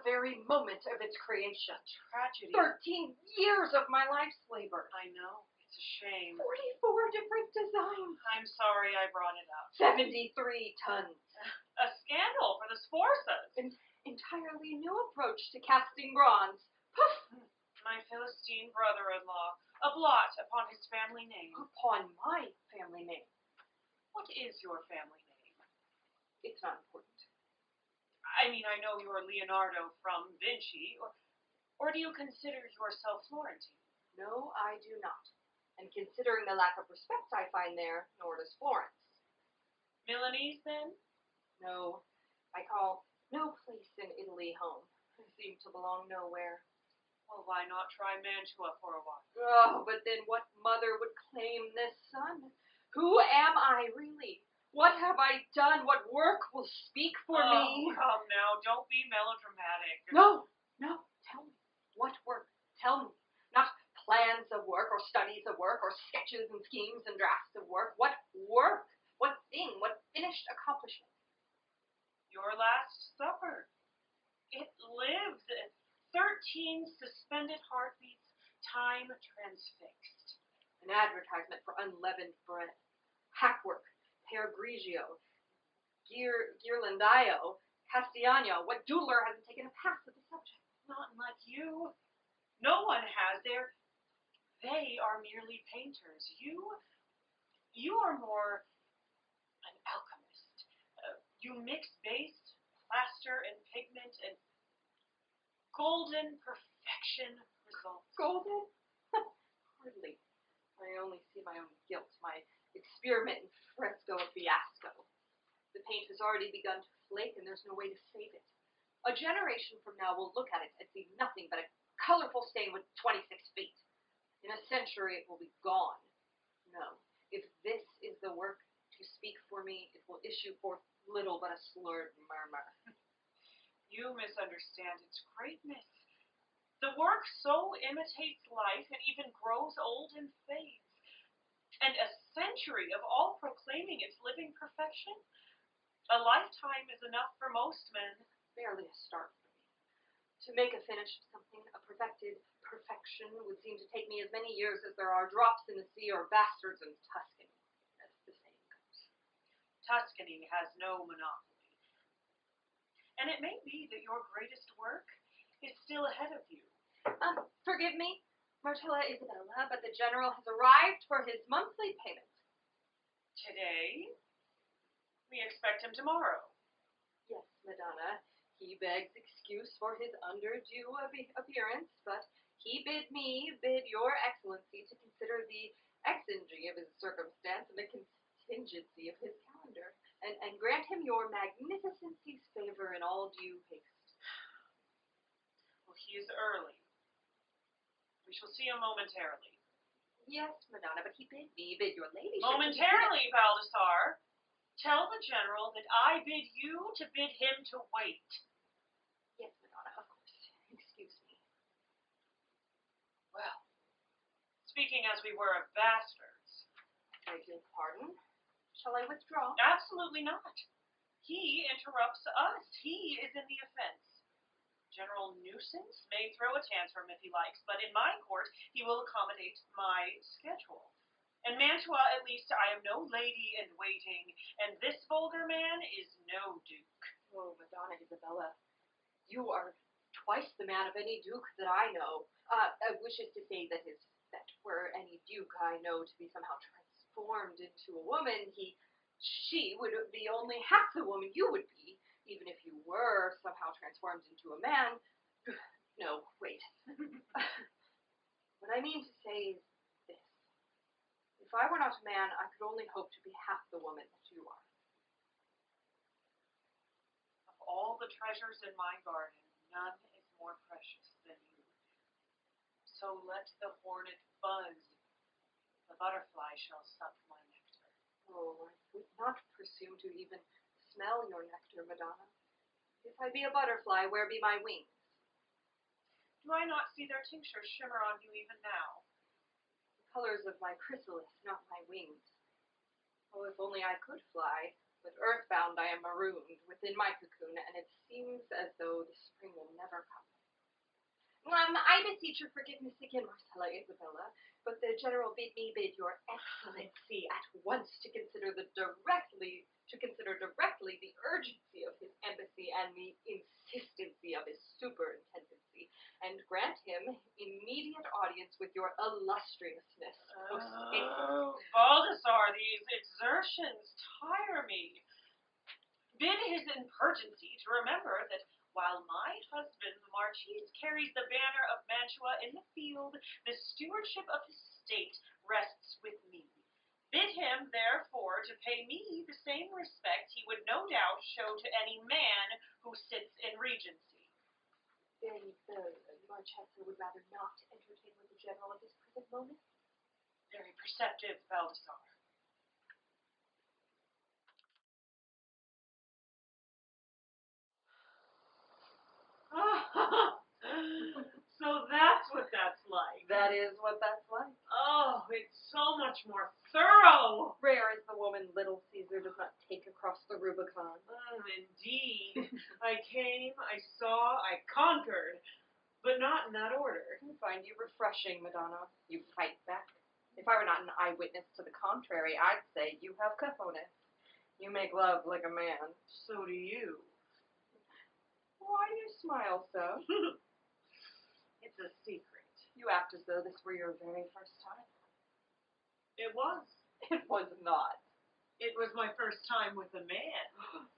very moment of its creation. Tragedy. 13 years of my life's labor. I know. It's a shame. 44 different designs. I'm sorry I brought it up. 73 tons. A scandal for the Sforzas. An entirely new approach to casting bronze. Poof! My Philistine brother-in-law. A blot upon his family name. Upon my family name. What is your family name? It's not important. I mean, I know you're Leonardo from Vinci, or do you consider yourself Florentine? No, I do not. And considering the lack of respect I find there, nor does Florence. Milanese, then? No, I call no place in Italy home. I seem to belong nowhere. Well, why not try Mantua for a while? Oh, but then what mother would claim this son? Who am I, really? What have I done? What work will speak for me? Oh, come now, don't be melodramatic. No, tell me. What work? Tell me. Not plans of work, or studies of work, or sketches and schemes and drafts of work. What work? What thing? What finished accomplishment? Your last supper. It lived. 13 suspended heartbeats, time transfixed. An advertisement for unleavened bread. Hackwork. Pear Grigio. Ghirlandaio. Castellano. What doodler hasn't taken a pass at the subject? Not like you. No one has. They are merely painters. You are more an alchemist. You mix base, plaster, and pigment, and golden perfection results. Golden? Hardly. I only see my own guilt, my experiment in fresco fiasco. The paint has already begun to flake, and there's no way to save it. A generation from now will look at it and see nothing but a colorful stain with 26 feet. In a century, it will be gone. No, if this is the work to speak for me, it will issue forth little but a slurred murmur. You misunderstand its greatness. The work so imitates life and even grows old and fades. And a century of all proclaiming its living perfection? A lifetime is enough for most men. Barely a start for me. To make a finished something, a perfected perfection, would seem to take me as many years as there are drops in the sea or bastards in Tuscany, as the saying goes. Tuscany has no monopoly. And it may be that your greatest work is still ahead of you. Forgive me, Martella Isabella, but the general has arrived for his monthly payment. Today? We expect him tomorrow. Yes, Madonna. He begs excuse for his underdue appearance, but he bid me bid your excellency to consider the exigency of his circumstance and the contingency of his calendar, and grant him your magnificency's favor in all due haste. Well, he is early. We shall see him momentarily. Yes, Madonna, but he bid me bid your ladyship. Momentarily, Baldassar. Tell the general that I bid you to bid him to wait. Yes, Madonna, of course. Excuse me. Well, speaking as we were of bastards. I beg pardon. Shall I withdraw? Absolutely not. He interrupts us. He is in the offense. General Nuisance may throw a tantrum if he likes, but in my court he will accommodate my schedule. In Mantua, at least, I am no lady in waiting, and this vulgar man is no duke. Oh, Madonna Isabella, you are twice the man of any duke that I know. Wishes to say that were any duke I know to be somehow transformed into a woman, she would be only half the woman you would be, even if you were somehow transformed into a man. No, wait. What I mean to say is this. If I were not a man, I could only hope to be half the woman that you are. Of all the treasures in my garden, none is more precious than you. So let the hornet buzz. The butterfly shall suck my nectar. Oh, I would not presume to even smell your nectar, Madonna. If I be a butterfly, where be my wings? Do I not see their tincture shimmer on you even now? The colors of my chrysalis, not my wings. Oh, if only I could fly. But earthbound I am marooned within my cocoon, and it seems as though the spring will never come. I beseech your forgiveness again, Marcella Isabella, but the general bid me bid your excellency at once to consider directly the urgency of his embassy and the insistency of his superintendency, and grant him immediate audience with your illustriousness. Oh, Baldassar, these exertions tire me. Bid his impertinency to remember that while my husband, the Marquis, carries the banner of Mantua in the field, the stewardship of his state rests with me. Bid him, therefore, to pay me the same respect he would no doubt show to any man who sits in regency. Then the Marchesa would rather not entertain with the general at this present moment? Very perceptive, Baldassar. So that's what that's like. That is what that's like. Oh, it's so much more thorough. Rare is the woman Little Caesar does not take across the Rubicon. Indeed. I came, I saw, I conquered, but not in that order. I find you refreshing, Madonna. You fight back. If I were not an eyewitness to the contrary, I'd say you have cojones. You make love like a man. So do you. Why do you smile so? It's a secret. You act as though this were your very first time. It was. It was not. It was my first time with a man.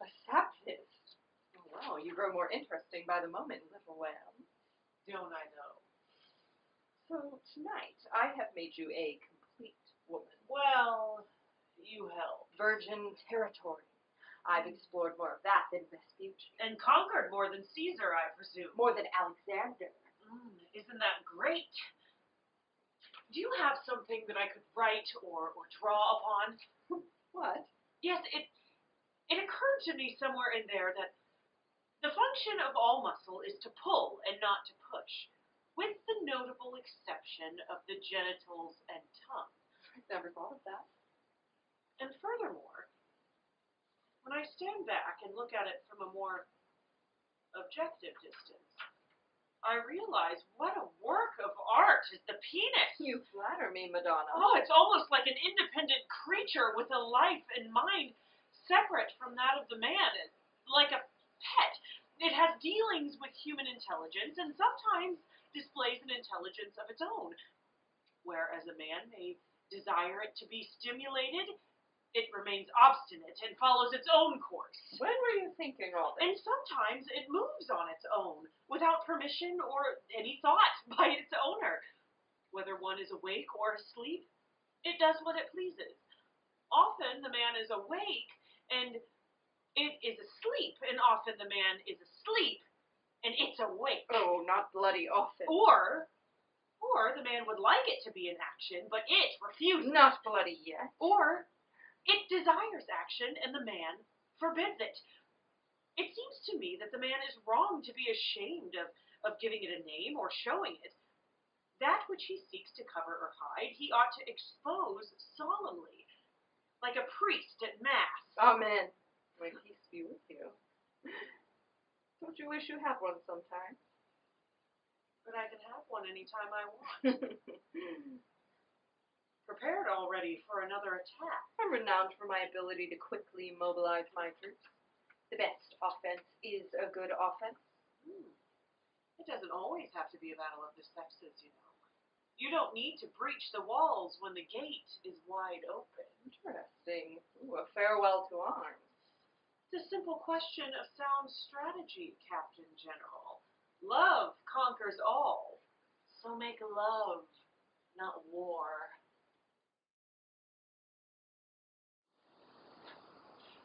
A sapist. Well, you grow more interesting by the moment, little lamb. Don't I know? So tonight, I have made you a complete woman. Well, you helped. Virgin territory. I've explored more of that than Vespucci. And conquered more than Caesar, I presume. More than Alexander. Isn't that great? Do you have something that I could write or draw upon? What? Yes, it occurred to me somewhere in there that the function of all muscle is to pull and not to push, with the notable exception of the genitals and tongue. I've never thought of that. And furthermore, when I stand back and look at it from a more objective distance, I realize what a work of art is the penis. You flatter me, Madonna. Oh, it's almost like an independent creature with a life and mind separate from that of the man, like a pet. It has dealings with human intelligence and sometimes displays an intelligence of its own. Whereas a man may desire it to be stimulated, it remains obstinate and follows its own course. When were you thinking all this? And sometimes it moves on its own, without permission or any thought by its owner. Whether one is awake or asleep, it does what it pleases. Often the man is awake and it is asleep, and often the man is asleep and it's awake. Oh, not bloody often. Or the man would like it to be in action, but it refuses. Not bloody yet. Or it desires action, and the man forbids it. It seems to me that the man is wrong to be ashamed of giving it a name or showing it. That which he seeks to cover or hide, he ought to expose solemnly, like a priest at Mass. Amen. May peace be with you. Don't you wish you had one sometime? But I can have one anytime I want. Prepared already for another attack. I'm renowned for my ability to quickly mobilize my troops. The best offense is a good offense. It doesn't always have to be a battle of the sexes, you know. You don't need to breach the walls when the gate is wide open. Interesting. Ooh, a farewell to arms. It's a simple question of sound strategy, Captain General. Love conquers all. So make love, not war.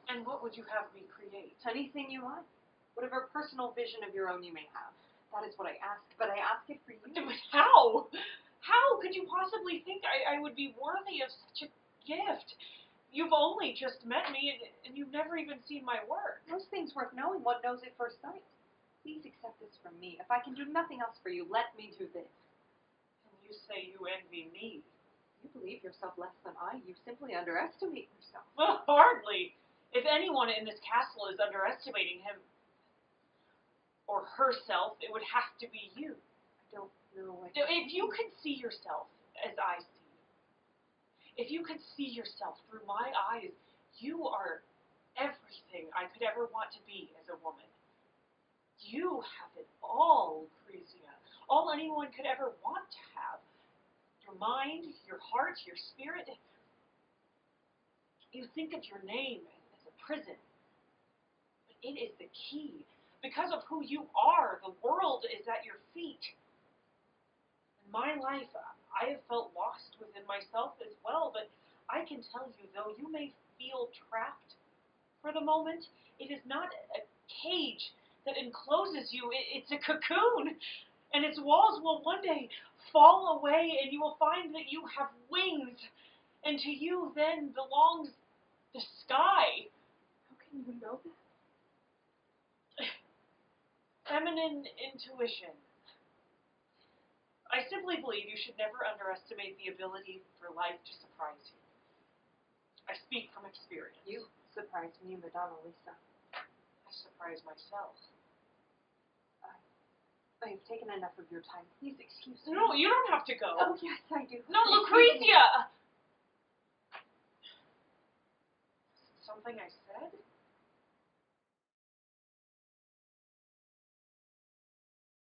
And what would you have me create? Anything you want. Whatever personal vision of your own you may have. That is what I ask, but I ask it for you. But how? How could you possibly think I would be worthy of such a gift? You've only just met me, and you've never even seen my work. Those things worth knowing. One knows at first sight. Please accept this from me. If I can do nothing else for you, let me do this. And you say you envy me. You believe yourself less than I. You simply underestimate yourself. Well, hardly. If anyone in this castle is underestimating him or herself, it would have to be you. I don't know. If you could see yourself as I see you, if you could see yourself through my eyes, you are everything I could ever want to be as a woman. You have it all, Lucrezia. All anyone could ever want to have. Your mind, your heart, your spirit. You think of your name as a prison, but it is the key. Because of who you are, the world is at your feet. In my life, I have felt lost within myself as well, but I can tell you, though you may feel trapped for the moment, it is not a cage that encloses you. It's a cocoon, and its walls will one day fall away, and you will find that you have wings, and to you then belongs the sky. How can you know that? Feminine intuition. I simply believe you should never underestimate the ability for life to surprise you. I speak from experience. You surprised me, Madonna Lisa. I surprise myself. I've taken enough of your time. Please excuse me. No, you don't have to go. Oh, yes, I do. No, Lucrezia! Something I said?